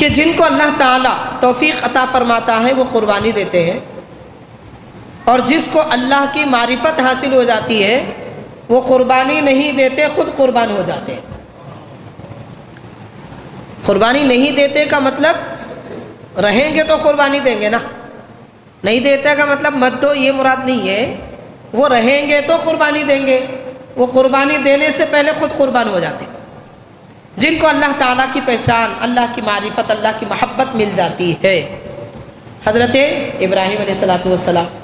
کہ جن کو اللہ تعالیٰ توفیق عطا فرماتا ہے وہ قربانی دیتے ہیں، اور جس کو اللہ کی معرفت حاصل ہو جاتی ہے وہ قربانی نہیں دیتے، خود قربان ہو جاتے ہیں۔ قربانی نہیں دیتے کا مطلب رہیں گے تو قربانی دیں گے نا، نہیں دیتے کا مطلب مت دو یہ مراد نہیں ہے، وہ رہیں گے تو قربانی دیں گے، وہ قربانی دینے سے پہلے خود قربان ہو جاتے ہیں۔ جن کو اللہ تعالیٰ کی پہچان، اللہ کی معرفت، اللہ کی محبت مل جاتی ہے۔ حضرت ابراہیم علیہ السلام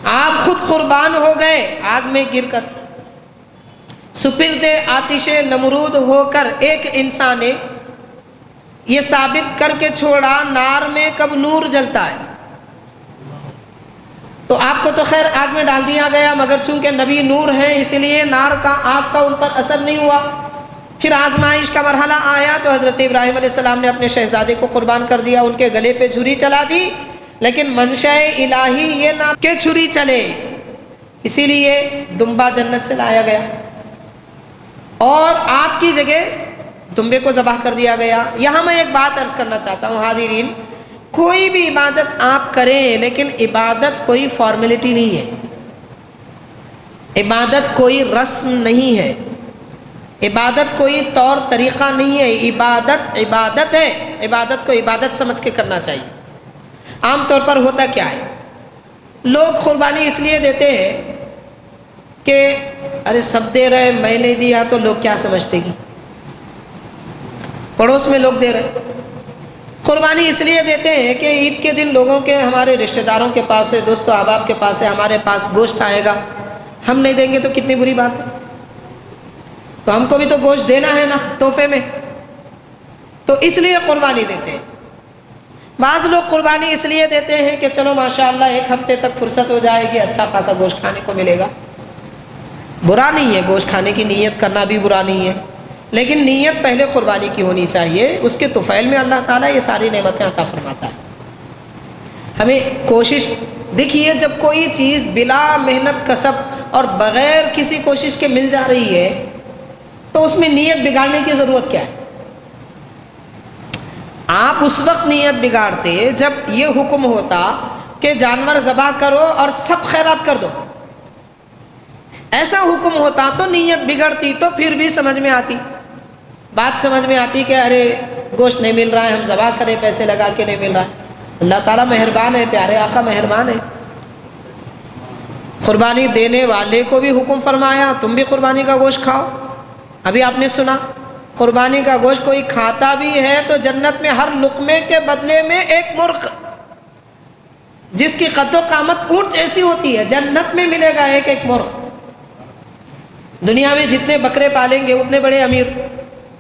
آپ خود قربان ہو گئے آگ میں گر کر، سپرد آتش نمرود ہو کر ایک انسان نے یہ ثابت کر کے چھوڑا نار میں کب نور جلتا ہے۔ تو آپ کو تو خیر آگ میں ڈال دیا گیا، مگر چونکہ نبی نور ہیں اسی لیے نار کا آگ کا ان پر اثر نہیں ہوا۔ پھر آزمائش کا مرحلہ آیا تو حضرت ابراہیم علیہ السلام نے اپنے شہزادے کو قربان کر دیا، ان کے گلے پہ چھری چلا دی، لیکن منشاء الہی یہ نہ کہ چھری چلے، اسی لیے دمبا جنت سے لایا گیا اور آپ کی جگہ دمبے کو ذبح کر دیا گیا۔ یہاں میں ایک بات عرض کرنا چاہتا ہوں حاضرین، کوئی بھی عبادت آپ کریں لیکن عبادت کوئی فارمیلٹی نہیں ہے، عبادت کوئی رسم نہیں ہے، عبادت کوئی طور طریقہ نہیں ہے، عبادت عبادت ہے، عبادت کو عبادت سمجھ کے کرنا چاہیے۔ عام طور پر ہوتا کیا ہے، لوگ قربانی اس لیے دیتے ہیں کہ ارے سب دے رہے ہیں میں نہیں دیا تو لوگ کیا سمجھتے گی، پڑوس میں لوگ دے رہے ہیں۔ قربانی اس لیے دیتے ہیں کہ عید کے دن لوگوں کے، ہمارے رشتہ داروں کے پاس ہے، دوست و احباب کے پاس ہے، ہمارے پاس گوشت آئے گا، ہم نہیں دیں گے تو کتنی بری بات ہے، تو ہم کو بھی تو گوشت دینا ہے نا تحفے میں، تو اس لیے قربانی دیتے ہیں۔ بعض لوگ قربانی اس لیے دیتے ہیں کہ چلو ماشاءاللہ ایک ہفتے تک فرصت ہو جائے گی، اچھا خاصا گوشت کھانے کو ملے گا۔ برا نہیں ہے، گوشت کھانے کی نیت کرنا بھی برا نہیں ہے، لیکن نیت پہلے قربانی کی ہونی چاہیے، اس کے طفیل میں اللہ تعالیٰ یہ ساری نعمتیں عطا فرماتا ہے۔ ہمیں کوشش دیکھیے، جب کوئی چیز بلا محنت کسب اور بغیر کسی کوشش کے مل جا رہی ہے تو اس میں نیت بگاڑنے کی ضرورت کیا ہے؟ آپ اس وقت نیت بگاڑتے جب یہ حکم ہوتا کہ جانور ذبح کرو اور سب خیرات کر دو، ایسا حکم ہوتا تو نیت بگڑتی، تو پھر بھی سمجھ میں آتی، بات سمجھ میں آتی کہ ارے گوشت نہیں مل رہا ہے، ہم ذبح کریں پیسے لگا کے نہیں مل رہا ہے۔ اللہ تعالیٰ مہربان ہے، پیارے آقا مہربان ہے، قربانی دینے والے کو بھی حکم فرمایا تم بھی قربانی کا گوشت کھاؤ۔ ابھی آپ نے سنا قربانی کا گوشت کوئی کھاتا بھی ہے تو جنت میں ہر لقمے کے بدلے میں ایک مرغ جس کی قد و قامت اونٹ جیسی ہوتی ہے، جنت میں ملے گا ایک ایک مرغ۔ دنیا میں جتنے بکرے پالیں گے اتنے بڑے امیر،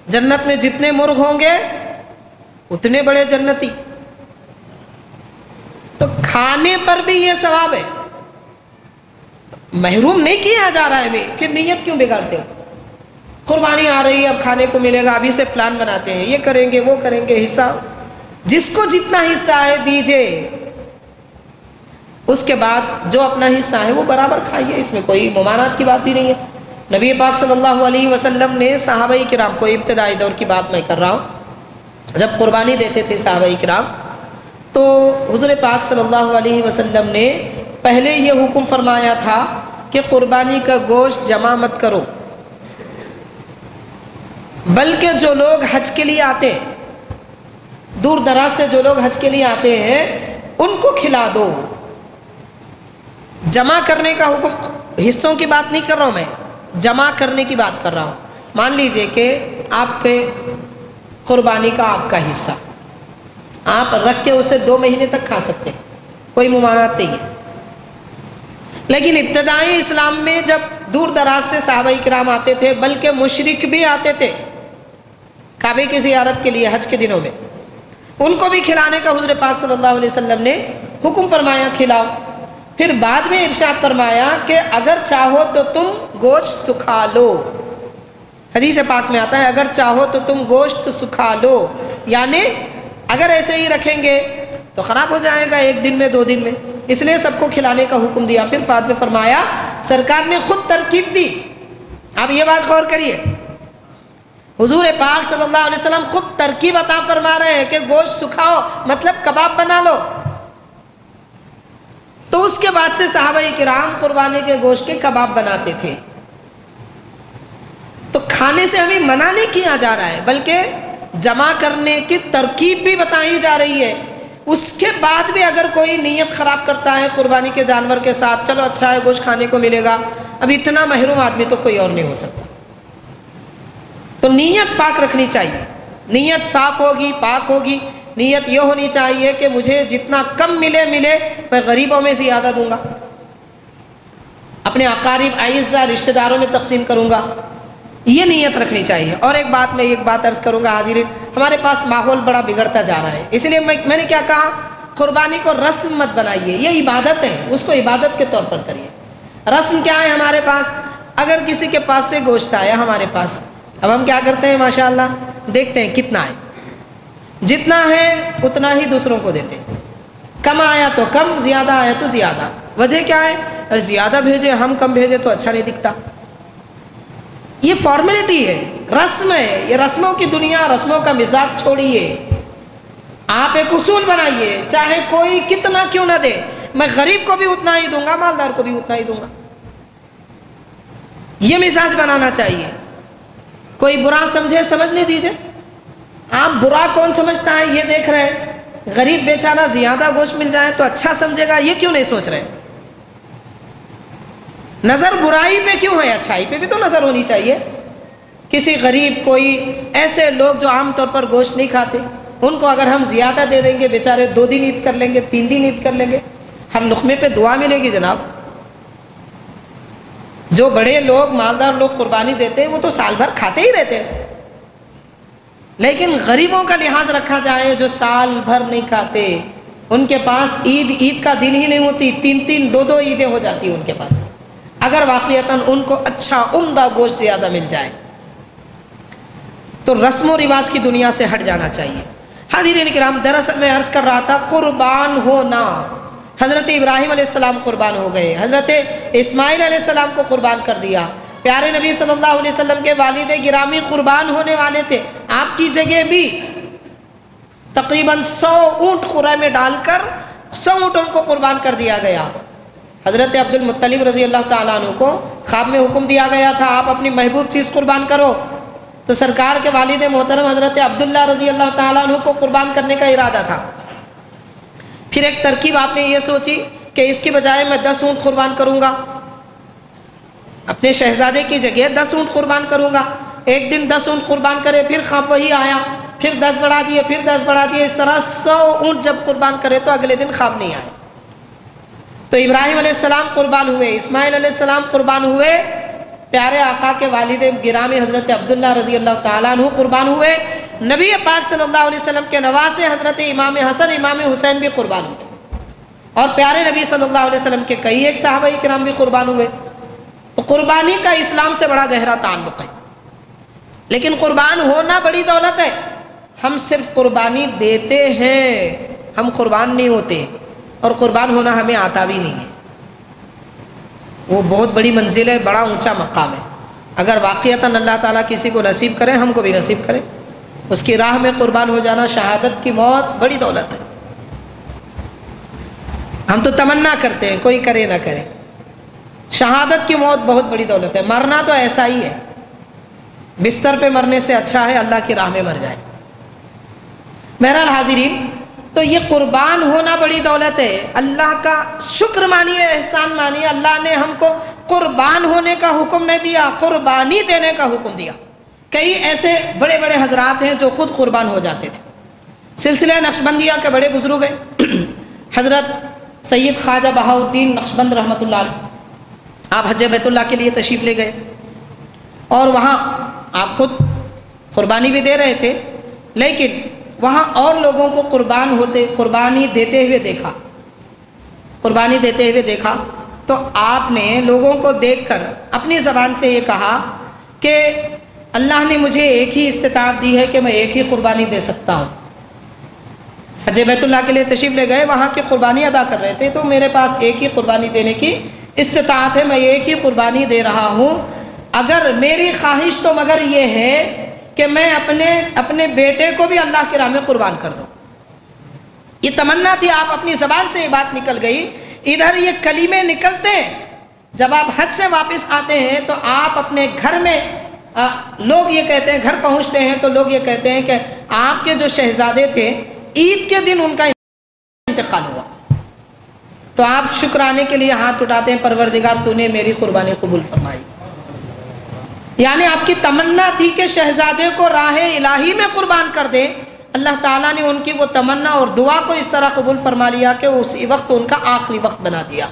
جنت میں جتنے مرغ ہوں گے اتنے بڑے جنتی۔ تو کھانے پر بھی یہ ثواب ہے، محروم نہیں کیا جا رہا ہے، پھر نیت کیوں بگاڑتے ہو؟ قربانی آ رہی ہے، اب کھانے کو ملے گا، ابھی سے پلان بناتے ہیں، یہ کریں گے وہ کریں گے، حصہ جس کو جتنا حصہ ہے دیجئے، اس کے بعد جو اپنا حصہ ہے وہ برابر کھائیے، اس میں کوئی ممانعت کی بات بھی نہیں ہے۔ نبی پاک صلی اللہ علیہ وسلم نے صحابہ کرام کو، ابتدائی دور کی بات میں کر رہا ہوں، جب قربانی دیتے تھے صحابہ کرام تو حضور پاک صلی اللہ علیہ وسلم نے پہلے یہ حکم فرمایا تھا کہ قربانی کا گوشت جمع مت کرو، بلکہ جو لوگ حج کے لیے آتے ہیں، دور دراز سے جو لوگ حج کے لیے آتے ہیں ان کو کھلا دو۔ جمع کرنے کا حکم، حصوں کی بات نہیں کر رہا ہوں میں، جمع کرنے کی بات کر رہا ہوں۔ مان لیجئے کہ آپ کے قربانی کا آپ کا حصہ آپ رکھ کے اسے 2 مہینے تک کھا سکتے ہیں، کوئی ممانعت نہیں ہے، لیکن ابتدائی اسلام میں جب دور دراز سے صحابہ کرام آتے تھے، بلکہ مشرک بھی آتے تھے کعبے کی زیارت کے لیے حج کے دنوں میں، ان کو بھی کھلانے کا حضور پاک صلی اللہ علیہ وسلم نے حکم فرمایا کھلاؤ۔ پھر بعد میں ارشاد فرمایا کہ اگر چاہو تو تم گوشت سکھا لو، حدیث پاک میں آتا ہے اگر چاہو تو تم گوشت سکھا لو، یعنی اگر ایسے ہی رکھیں گے تو خراب ہو جائے گا 1 دن میں 2 دن میں، اس لیے سب کو کھلانے کا حکم دیا۔ پھر بعد میں فرمایا، سرکار نے خود ترکیب دی، آپ یہ بات غور کریے، حضور پاک صلی اللہ علیہ وسلم خود ترکیب عطا فرما رہے ہیں کہ گوشت سکھاؤ، مطلب کباب بنا لو۔ تو اس کے بعد سے صحابہ کرام قربانی کے گوشت کے کباب بناتے تھے۔ تو کھانے سے ہمیں منع نہیں کیا جا رہا ہے، بلکہ جمع کرنے کی ترکیب بھی بتائی جا رہی ہے۔ اس کے بعد بھی اگر کوئی نیت خراب کرتا ہے قربانی کے جانور کے ساتھ، چلو اچھا ہے گوشت کھانے کو ملے گا، اب اتنا محروم آدمی تو کوئی اور نہیں ہو سکتا۔ تو نیت پاک رکھنی چاہیے، نیت صاف ہوگی، پاک ہوگی۔ نیت یہ ہونی چاہیے کہ مجھے جتنا کم ملے میں غریبوں میں زیادہ دوں گا، اپنے اقارب اعزہ رشتہ داروں میں تقسیم کروں گا، یہ نیت رکھنی چاہیے۔ اور ایک بات عرض کروں گا حاضرین، ہمارے پاس ماحول بڑا بگڑتا جا رہا ہے، اس لیے میں نے کیا کہا، قربانی کو رسم مت بنائیے، یہ عبادت ہے، اس کو عبادت کے طور پر کریے۔ رسم کیا ہے ہمارے پاس؟ اگر کسی کے پاس سے گوشت آیا ہمارے پاس، اب ہم کیا کرتے ہیں ماشاءاللہ، دیکھتے ہیں کتنا ہے، جتنا ہے اتنا ہی دوسروں کو دیتے ہیں، کم آیا تو کم، زیادہ آیا تو زیادہ۔ وجہ کیا ہے؟ اگر زیادہ بھیجے ہم کم بھیجے تو اچھا نہیں دکھتا۔ یہ فارمیلٹی ہے، رسم ہے، یہ رسموں کی دنیا، رسموں کا مزاج چھوڑیے۔ آپ ایک اصول بنائیے، چاہے کوئی کتنا کیوں نہ دے، میں غریب کو بھی اتنا ہی دوں گا، مالدار کو بھی اتنا ہی دوں گا۔ یہ مزاج بنانا چاہیے۔ کوئی برا سمجھے سمجھنے دیجئے، آپ برا کون سمجھتا ہے یہ دیکھ رہے ہیں، غریب بیچارہ زیادہ گوشت مل جائے تو اچھا سمجھے گا، یہ کیوں نہیں سوچ رہے؟ نظر برائی پہ کیوں ہے، اچھائی پہ بھی تو نظر ہونی چاہیے۔ کسی غریب، کوئی ایسے لوگ جو عام طور پر گوشت نہیں کھاتے، ان کو اگر ہم زیادہ دے دیں گے، بیچارے 2 دن عید کر لیں گے، 3 دن عید کر لیں گے، ہر لقمے پہ دعا ملے گی جناب۔ جو بڑے لوگ، مالدار لوگ قربانی دیتے ہیں وہ تو سال بھر کھاتے ہی رہتے ہیں، لیکن غریبوں کا لحاظ رکھا جائے جو سال بھر نہیں کھاتے، ان کے پاس عید کا دن ہی نہیں ہوتی، 3 2 عیدیں ہو جاتی ہیں ان کے پاس، اگر واقعتاً ان کو اچھا عمدہ گوشت زیادہ مل جائے۔ تو رسم و رواج کی دنیا سے ہٹ جانا چاہیے۔ حاضرین کرام، دراصل میں عرض کر رہا تھا قربان ہونا۔ حضرت ابراہیم علیہ السلام قربان ہو گئے، حضرت اسماعیل علیہ السلام کو قربان کر دیا، پیارے نبی صلی اللہ علیہ وسلم کے والد گرامی قربان ہونے والے تھے، آپ کی جگہ بھی تقریباً 100 اونٹ خورے میں ڈال کر 100 اونٹوں کو قربان کر دیا گیا۔ حضرت عبد المطلب رضی اللہ تعالیٰ عنہ کو خواب میں حکم دیا گیا تھا آپ اپنی محبوب چیز قربان کرو، تو سرکار کے والد محترم حضرت عبداللہ رضی اللہ تعالیٰ عنہ کو قربان کرنے کا ارادہ تھا۔ پھر ایک ترکیب آپ نے یہ سوچی کہ اس کی بجائے میں 10 اونٹ قربان کروں گا، اپنے شہزادے کی جگہ 10 اونٹ قربان کروں گا۔ ایک دن 10 اونٹ قربان کرے، پھر خواب وہی آیا، پھر 10 بڑھا دیے، پھر 10 بڑھا دیے، اس طرح 100 اونٹ جب قربان کرے تو اگلے دن خواب نہیں آئے۔ تو ابراہیم علیہ السلام قربان ہوئے، اسماعیل علیہ السلام قربان ہوئے، پیارے آقا کے والد گرامی حضرت عبداللہ رضی اللہ تعالیٰ عنہ قربان ہوئے، نبی پاک صلی اللہ علیہ وسلم کے نواسے حضرت امام حسن، امام حسین بھی قربان ہوئے، اور پیارے نبی صلی اللہ علیہ وسلم کے کئی ایک صحابہ کرام بھی قربان ہوئے۔ تو قربانی کا اسلام سے بڑا گہرا تعلق ہے، لیکن قربان ہونا بڑی دولت ہے۔ ہم صرف قربانی دیتے ہیں، ہم قربان نہیں ہوتے، اور قربان ہونا ہمیں آتا بھی نہیں ہے۔ وہ بہت بڑی منزل ہے، بڑا اونچا مقام ہے۔ اگر واقعتاً اللہ تعالیٰ کسی کو نصیب کرے، ہم کو بھی نصیب کرے، اس کی راہ میں قربان ہو جانا، شہادت کی موت بڑی دولت ہے۔ ہم تو تمنا کرتے ہیں کوئی کرے نہ کرے، شہادت کی موت بہت بڑی دولت ہے۔ مرنا تو ایسا ہی ہے، بستر پہ مرنے سے اچھا ہے اللہ کی راہ میں مر جائے۔ بہرحال حاضرین، تو یہ قربان ہونا بڑی دولت ہے۔ اللہ کا شکر مانیے، احسان مانیے، اللہ نے ہم کو قربان ہونے کا حکم نہیں دیا، قربانی دینے کا حکم دیا۔ کئی ایسے بڑے بڑے حضرات ہیں جو خود قربان ہو جاتے تھے۔ سلسلہ نقشبندیہ کے بڑے بزرگ ہیں، حضرت سید خواجہ بہاؤالدین نقشبند رحمۃ اللہ علیہ، آپ حج بیت اللہ کے لیے تشریف لے گئے، اور وہاں آپ خود قربانی بھی دے رہے تھے، لیکن وہاں اور لوگوں کو قربانی دیتے ہوئے دیکھا، تو آپ نے لوگوں کو دیکھ کر اپنی زبان سے یہ کہا کہ اللہ نے مجھے ایک ہی استطاعت دی ہے کہ میں ایک ہی قربانی دے سکتا ہوں۔ حج بیت اللہ کے لیے تشریف لے گئے، وہاں کی قربانی ادا کر رہے تھے، تو میرے پاس ایک ہی قربانی دینے کی استطاعت ہے، میں ایک ہی قربانی دے رہا ہوں۔ اگر میری خواہش تو مگر یہ ہے کہ میں اپنے بیٹے کو بھی اللہ کی راہ میں قربان کر دوں۔ یہ تمنا تھی، آپ اپنی زبان سے یہ بات نکل گئی، ادھر یہ کلمے نکلتے ہیں۔ جب آپ حج سے واپس آتے ہیں تو آپ اپنے گھر میں لوگ یہ کہتے ہیں، گھر پہنچتے ہیں تو لوگ یہ کہتے ہیں کہ آپ کے جو شہزادے تھے عید کے دن ان کا انتقال ہوا، تو آپ شکرانے کے لیے ہاتھ اٹھاتے ہیں، پروردگار تو نے میری قربانی قبول فرمائی۔ یعنی آپ کی تمنا تھی کہ شہزادے کو راہ الہی میں قربان کر دیں، اللہ تعالیٰ نے ان کی وہ تمنا اور دعا کو اس طرح قبول فرما لیا کہ اسی وقت ان کا آخری وقت بنا دیا۔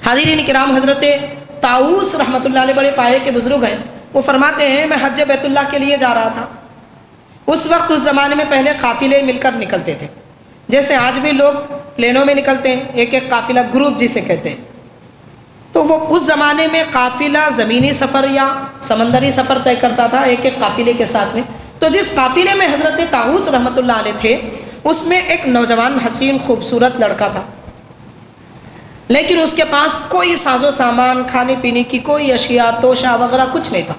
حاضرین کرام، حضرت طاؤس رحمۃ اللہ علیہ بڑے پائے کے بزرگ ہیں، وہ فرماتے ہیں میں حج بیت اللہ کے لیے جا رہا تھا۔ اس وقت اس زمانے میں پہلے قافلے مل کر نکلتے تھے، جیسے آج بھی لوگ پلینوں میں نکلتے ہیں، ایک ایک قافلہ گروپ جسے کہتے ہیں۔ تو وہ اس زمانے میں قافلہ زمینی سفر یا سمندری سفر طے کرتا تھا ایک ایک قافلے کے ساتھ میں۔ تو جس قافلے میں حضرت طاؤس رحمۃ اللہ علیہ تھے، اس میں ایک نوجوان حسین خوبصورت لڑکا تھا، لیکن اس کے پاس کوئی ساز و سامان، کھانے پینے کی کوئی اشیاء، توشہ وغیرہ کچھ نہیں تھا۔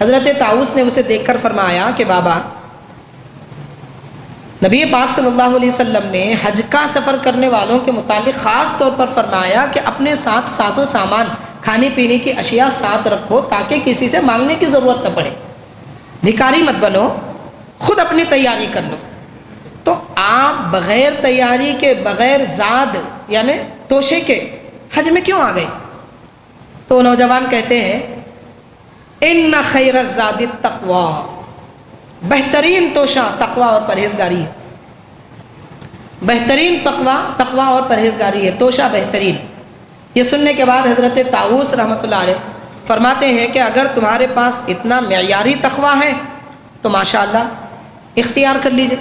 حضرت طاؤس نے اسے دیکھ کر فرمایا کہ بابا، نبی پاک صلی اللہ علیہ وسلم نے حج کا سفر کرنے والوں کے متعلق خاص طور پر فرمایا کہ اپنے ساتھ ساز و سامان، کھانے پینے کی اشیاء ساتھ رکھو تاکہ کسی سے مانگنے کی ضرورت نہ پڑے، بھکاری مت بنو، خود اپنی تیاری کر لو۔ تو آپ بغیر تیاری کے، بغیر زاد یعنی توشے کے حج میں کیوں آ گئے؟ تو نوجوان کہتے ہیں ان خیر الزاد التقوی، بہترین توشہ تقوی اور پرہیزگاری ہے، بہترین تقوی اور پرہیزگاری ہے، توشہ بہترین۔ یہ سننے کے بعد حضرت طاؤس رحمۃ اللہ علیہ فرماتے ہیں کہ اگر تمہارے پاس اتنا معیاری تقوی ہے تو ماشاءاللہ اختیار کر لیجئے۔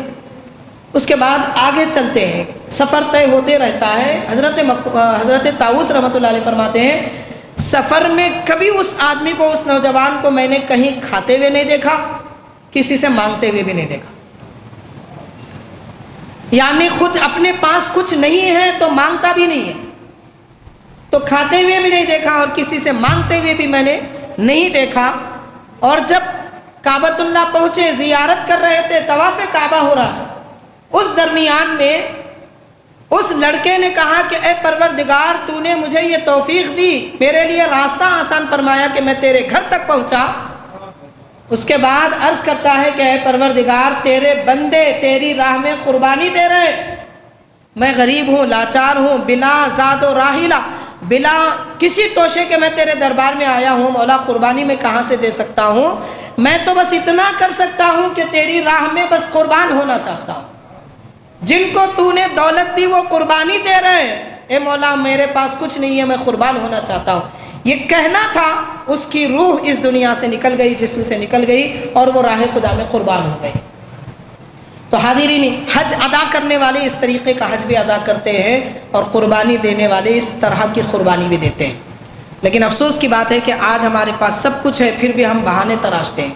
اس کے بعد آگے چلتے ہیں، سفر طے ہوتے رہتا ہے۔ حضرت طاؤس رحمۃ اللہ علیہ فرماتے ہیں سفر میں کبھی اس آدمی کو، اس نوجوان کو میں نے کہیں کھاتے ہوئے نہیں دیکھا، کسی سے مانگتے ہوئے بھی نہیں دیکھا۔ یعنی خود اپنے پاس کچھ نہیں ہے تو مانگتا بھی نہیں ہے، تو کھاتے ہوئے بھی نہیں دیکھا اور کسی سے مانگتے ہوئے بھی میں نے نہیں دیکھا۔ اور جب کعبۃ اللہ پہنچے، زیارت کر رہے تھے، طواف کعبہ ہو رہا تھا، اس درمیان میں اس لڑکے نے کہا کہ اے پروردگار، تو نے مجھے یہ توفیق دی، میرے لیے راستہ آسان فرمایا کہ میں تیرے گھر تک پہنچا۔ اس کے بعد عرض کرتا ہے کہ اے پروردگار، تیرے بندے تیری راہ میں قربانی دے رہے، میں غریب ہوں، لاچار ہوں، بلا زاد و راحلہ، بلا کسی توشے کے میں تیرے دربار میں آیا ہوں، مولا قربانی میں کہاں سے دے سکتا ہوں؟ میں تو بس اتنا کر سکتا ہوں کہ تیری راہ میں بس قربان ہونا چاہتا ہوں۔ جن کو تو نے دولت دی وہ قربانی دے رہے ہیں، اے مولا میرے پاس کچھ نہیں ہے، میں قربان ہونا چاہتا ہوں۔ یہ کہنا تھا، اس کی روح اس دنیا سے نکل گئی، جسم سے نکل گئی، اور وہ راہ خدا میں قربان ہو گئی۔ تو حاضرین، حج ادا کرنے والے اس طریقے کا حج بھی ادا کرتے ہیں، اور قربانی دینے والے اس طرح کی قربانی بھی دیتے ہیں۔ لیکن افسوس کی بات ہے کہ آج ہمارے پاس سب کچھ ہے، پھر بھی ہم بہانے تراشتے ہیں۔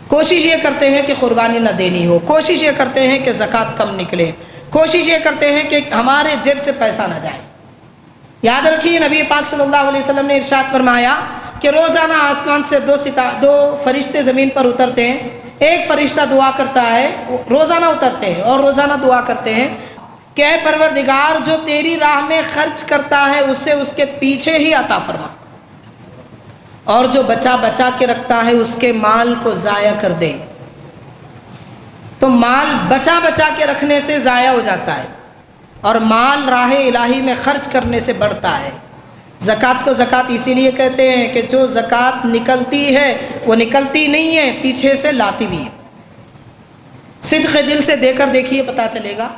کوشش یہ کرتے ہیں کہ قربانی نہ دینی ہو، کوشش یہ کرتے ہیں کہ زکوٰۃ کم نکلے، کوشش یہ کرتے ہیں کہ ہمارے جیب سے پیسہ نہ جائے۔ یاد رکھیے، نبی پاک صلی اللہ علیہ وسلم نے ارشاد فرمایا کہ روزانہ آسمان سے دو فرشتے زمین پر اترتے ہیں، ایک فرشتہ دعا کرتا ہے، روزانہ اترتے ہیں اور روزانہ دعا کرتے ہیں کہ اے پروردگار، جو تیری راہ میں خرچ کرتا ہے اسے اس کے پیچھے ہی عطا فرما، اور جو بچا کے رکھتا ہے اس کے مال کو ضائع کر دے۔ تو مال بچا کے رکھنے سے ضائع ہو جاتا ہے، اور مال راہ الہی میں خرچ کرنے سے بڑھتا ہے۔ زکوٰۃ کو زکوٰۃ اسی لیے کہتے ہیں کہ جو زکوٰۃ نکلتی ہے وہ نکلتی نہیں ہے، پیچھے سے لاتی بھی ہے۔ صدق دل سے دے کر دیکھیے، پتہ چلے گا